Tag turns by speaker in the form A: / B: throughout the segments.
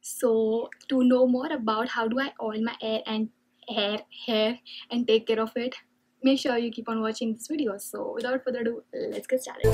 A: So to know more about how do I oil my hair and take care of it, make sure you keep on watching this video. So without further ado, let's get started.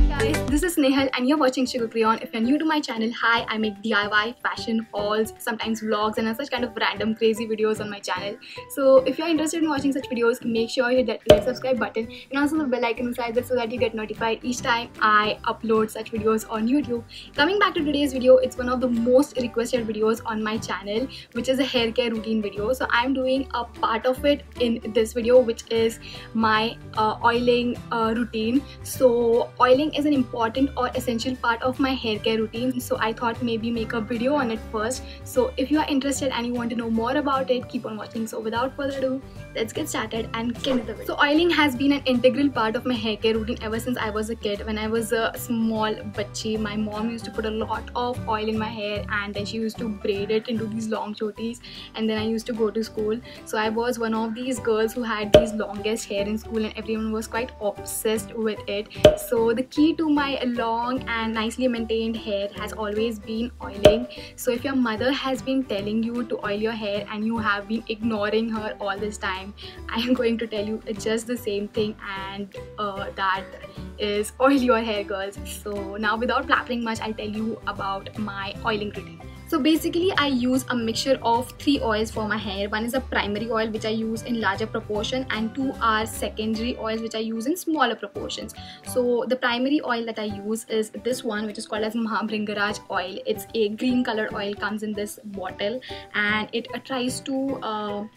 A: Guys, this is Nehal and you're watching Sugar Crayon. If you're new to my channel, hi, I make DIY, fashion, hauls, sometimes vlogs and such kind of random crazy videos on my channel. So if you're interested in watching such videos, make sure you hit that red subscribe button and also the bell icon inside that so that you get notified each time I upload such videos on YouTube. Coming back to today's video, it's one of the most requested videos on my channel, which is a hair care routine video. So I'm doing a part of it in this video, which is my oiling routine. So oiling is an important or essential part of my hair care routine, so I thought maybe make a video on it first. So if you are interested and you want to know more about it, keep on watching. So without further ado, let's get started and get into the video. So oiling has been an integral part of my hair care routine ever since I was a kid. When I was a small bachi, my mom used to put a lot of oil in my hair and then she used to braid it into these long chotis, and then I used to go to school. So I was one of these girls who had these longest hair in school and everyone was quite obsessed with it. So the key to my long and nicely maintained hair has always been oiling. So if your mother has been telling you to oil your hair and you have been ignoring her all this time, I am going to tell you just the same thing, and that is oil your hair, girls. So now without blabbering much, I'll tell you about my oiling routine. So basically I use a mixture of 3 oils for my hair. One is a primary oil which I use in larger proportion, and 2 are secondary oils which I use in smaller proportions. So the primary oil that I use is this one, which is called as Mahabringaraj oil. It's a green colored oil, comes in this bottle, and it tries to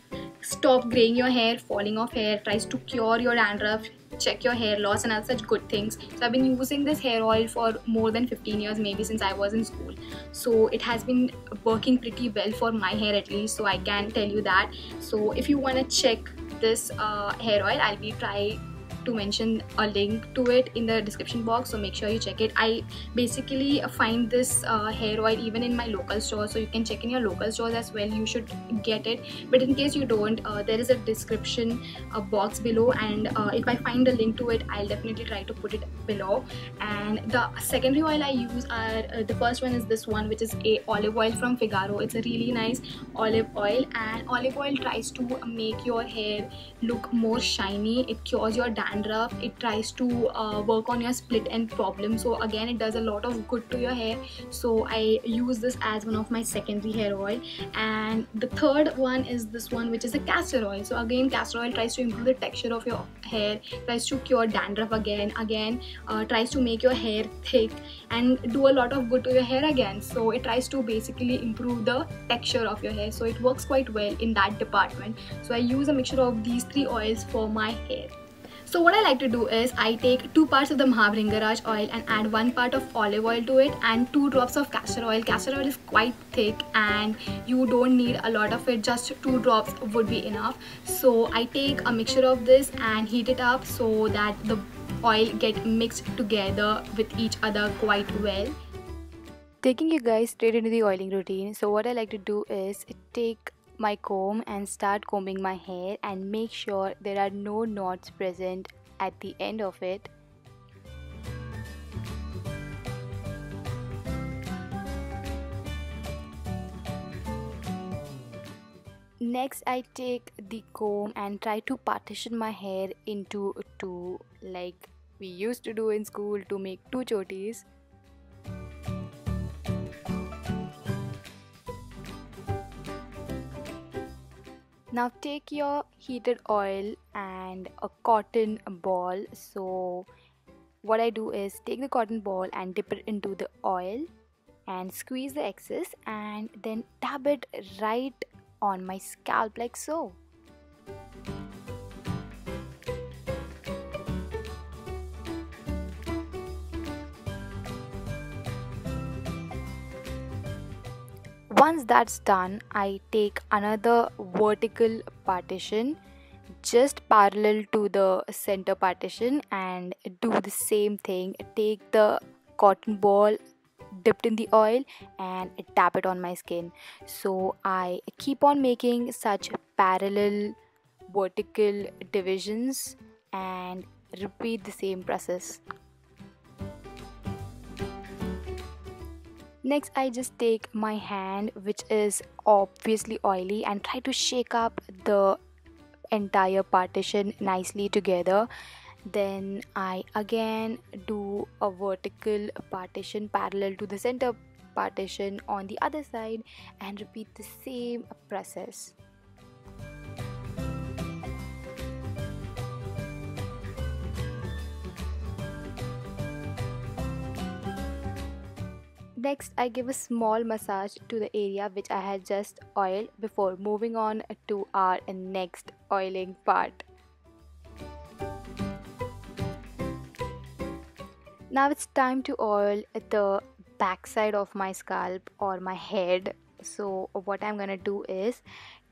A: stop graying your hair, falling off hair, tries to cure your dandruff, check your hair loss and other such good things. So I've been using this hair oil for more than 15 years, maybe since I was in school. So it has been working pretty well for my hair at least, so I can tell you that. So if you want to check this hair oil, I'll be try to mention a link to it in the description box, so make sure you check it. I basically find this hair oil even in my local store, so you can check in your local stores as well. You should get it, but in case you don't, there is a description box below, and if I find a link to it, I'll definitely try to put it below. And the secondary oil I use are the first one is this one, which is a olive oil from Figaro. It's a really nice olive oil, and olive oil tries to make your hair look more shiny. It cures your dandruff. It tries to work on your split end problem. So again, it does a lot of good to your hair. So I use this as one of my secondary hair oil. And the third one is this one, which is a castor oil. So again, castor oil tries to improve the texture of your hair, tries to cure dandruff again, tries to make your hair thick and do a lot of good to your hair again. So it tries to basically improve the texture of your hair. So it works quite well in that department. So I use a mixture of these 3 oils for my hair. So what I like to do is I take 2 parts of the Mahabringaraj oil and add 1 part of olive oil to it and 2 drops of castor oil. Castor oil is quite thick and you don't need a lot of it, just 2 drops would be enough. So I take a mixture of this and heat it up so that the oil get mixed together with each other quite well. Taking you guys straight into the oiling routine. So what I like to do is take my comb and start combing my hair and make sure there are no knots present at the end of it. Next, I take the comb and try to partition my hair into 2, like we used to do in school, to make 2 chotis. Now take your heated oil and a cotton ball. So what I do is take the cotton ball and dip it into the oil and squeeze the excess and then dab it right on my scalp like so. Once that's done, I take another vertical partition just parallel to the center partition and do the same thing. Take the cotton ball dipped in the oil and tap it on my skin. So I keep on making such parallel vertical divisions and repeat the same process. Next, I just take my hand, which is obviously oily, and try to shake up the entire partition nicely together. Then I again do a vertical partition parallel to the center partition on the other side and repeat the same process. Next, I give a small massage to the area which I had just oiled before moving on to our next oiling part. Now it's time to oil the backside of my scalp or my head. So what I'm gonna do is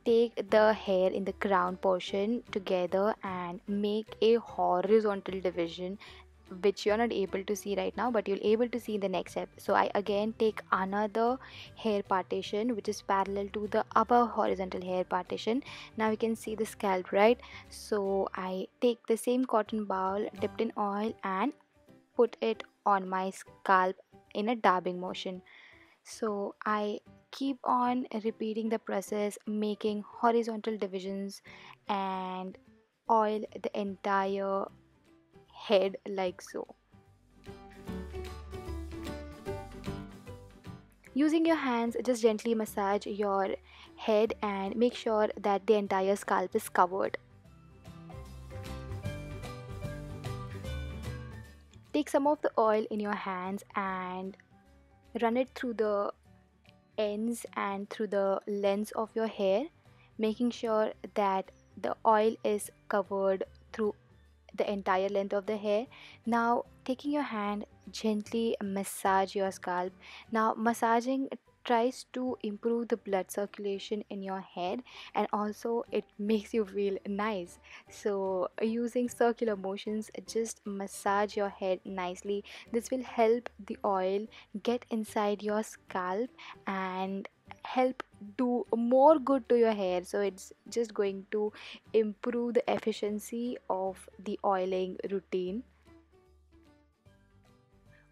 A: take the hair in the crown portion together and make a horizontal division, which you're not able to see right now, but you'll able to see in the next step. So I again take another hair partition which is parallel to the upper horizontal hair partition. Now you can see the scalp, right? So I take the same cotton ball dipped in oil and put it on my scalp in a dabbing motion. So I keep on repeating the process, making horizontal divisions and oil the entire head like so. Using your hands, just gently massage your head and make sure that the entire scalp is covered. Take some of the oil in your hands and run it through the ends and through the lengths of your hair, making sure that the oil is covered through the entire length of the hair. Now taking your hand, gently massage your scalp. Now massaging tries to improve the blood circulation in your head, and also it makes you feel nice. So using circular motions, just massage your head nicely. This will help the oil get inside your scalp and help do more good to your hair. So it's just going to improve the efficiency of the oiling routine.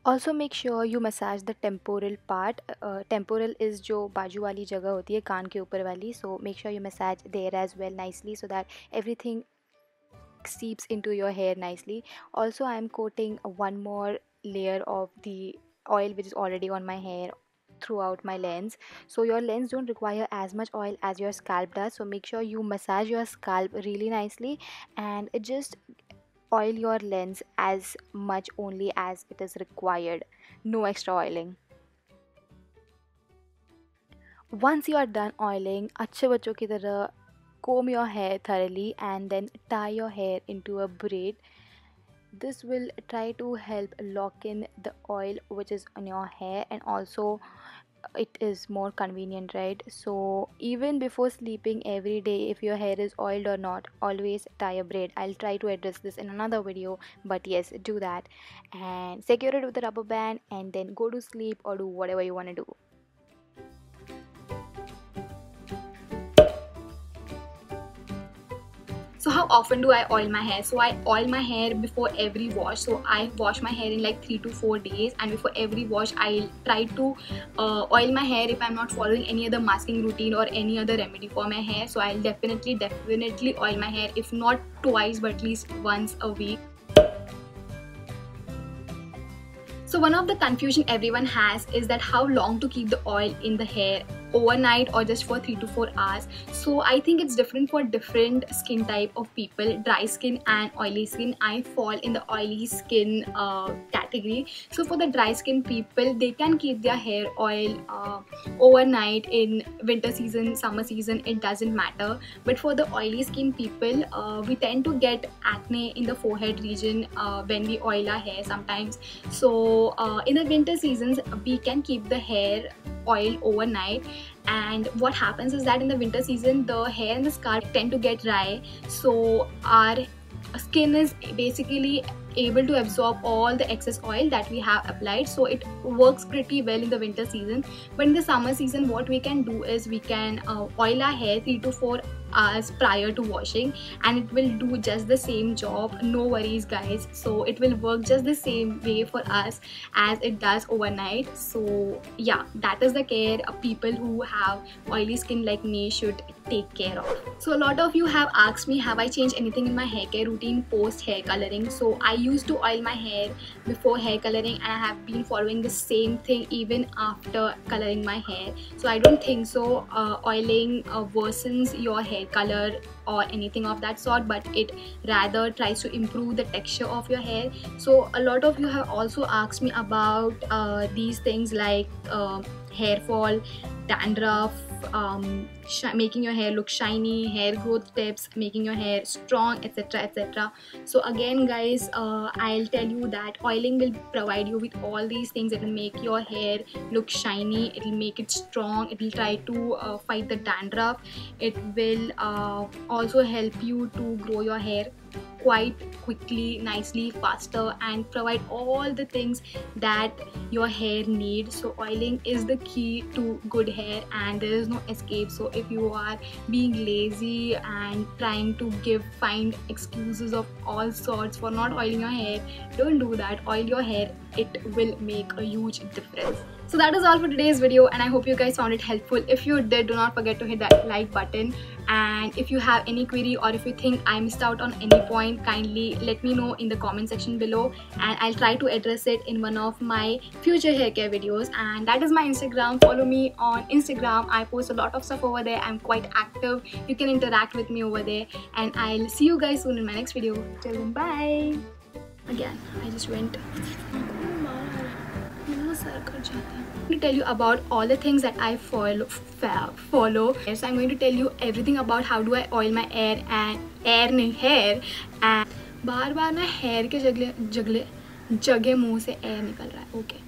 A: Also make sure you massage the temporal part. Temporal is जो बाजू वाली जगह होती है कान के ऊपर वाली. So make sure you massage there as well nicely so that everything seeps into your hair nicely. Also I am coating one more layer of the oil which is already on my hair throughout my lens. So your lens don't require as much oil as your scalp does, so make sure you massage your scalp really nicely and just oil your lens as much only as it is required. No extra oiling. Once you are done oiling, अच्छे बच्चों की तरह comb your hair thoroughly and then tie your hair into a braid. This will try to help lock in the oil which is on your hair, and also it is more convenient, right? So even before sleeping every day, if your hair is oiled or not, always tie a braid. I'll try to address this in another video, but yes, do that and secure it with a rubber band and then go to sleep or do whatever you want to do. So how often do I oil my hair? So I oil my hair before every wash. So I wash my hair in like 3 to 4 days, and before every wash I'll try to oil my hair if I'm not following any other masking routine or any other remedy for my hair. So I'll definitely oil my hair, if not twice but at least once a week. So one of the confusion everyone has is that how long to keep the oil in the hair, overnight or just for 3 to 4 hours. So I think it's different for different skin type of people, dry skin and oily skin. I fall in the oily skin category. So for the dry skin people, they can keep their hair oil overnight in winter season, summer season, it doesn't matter. But for the oily skin people, we tend to get acne in the forehead region when we oil our hair sometimes. So in the winter seasons, we can keep the hair oil overnight, and what happens is that in the winter season the hair and the scalp tend to get dry, so our skin is basically able to absorb all the excess oil that we have applied, so it works pretty well in the winter season. But in the summer season, what we can do is we can oil our hair 3 to 4 hours prior to washing, and it will do just the same job. No worries guys, so it will work just the same way for us as it does overnight. So yeah, that is the care people who have oily skin like me should take care of. So a lot of you have asked me, have I changed anything in my hair care routine post hair coloring? So I used to oil my hair before hair coloring, and I have been following the same thing even after coloring my hair. So I don't think so oiling worsens your hair color or anything of that sort, but it rather tries to improve the texture of your hair. So a lot of you have also asked me about these things like hair fall, dandruff, making your hair look shiny, hair growth tips, making your hair strong, etc, etc. So again guys, I'll tell you that oiling will provide you with all these things. It will make your hair look shiny, it will make it strong, it will try to fight the dandruff, it will also help you to grow your hair quite quickly, nicely, faster, and provide all the things that your hair needs. So oiling is the key to good hair, and there is no escape. So if you are being lazy and trying to find excuses of all sorts for not oiling your hair, don't do that. Oil your hair, it will make a huge difference. So that is all for today's video, and I hope you guys found it helpful. If you did, do not forget to hit that like button, and if you have any query or if you think I missed out on any point, kindly let me know in the comment section below, and I'll try to address it in one of my future hair care videos. And that is my Instagram. Follow me on Instagram. I post a lot of stuff over there. I'm quite active. You can interact with me over there, and I'll see you guys soon in my next video. Till then, bye. Again, I just went. I'm going to tell you about all the things that I follow. Yes, I'm going to tell you everything about how do I oil my hair and बार बार ना hair के जगह मुंह से air निकल रहा है. Okay.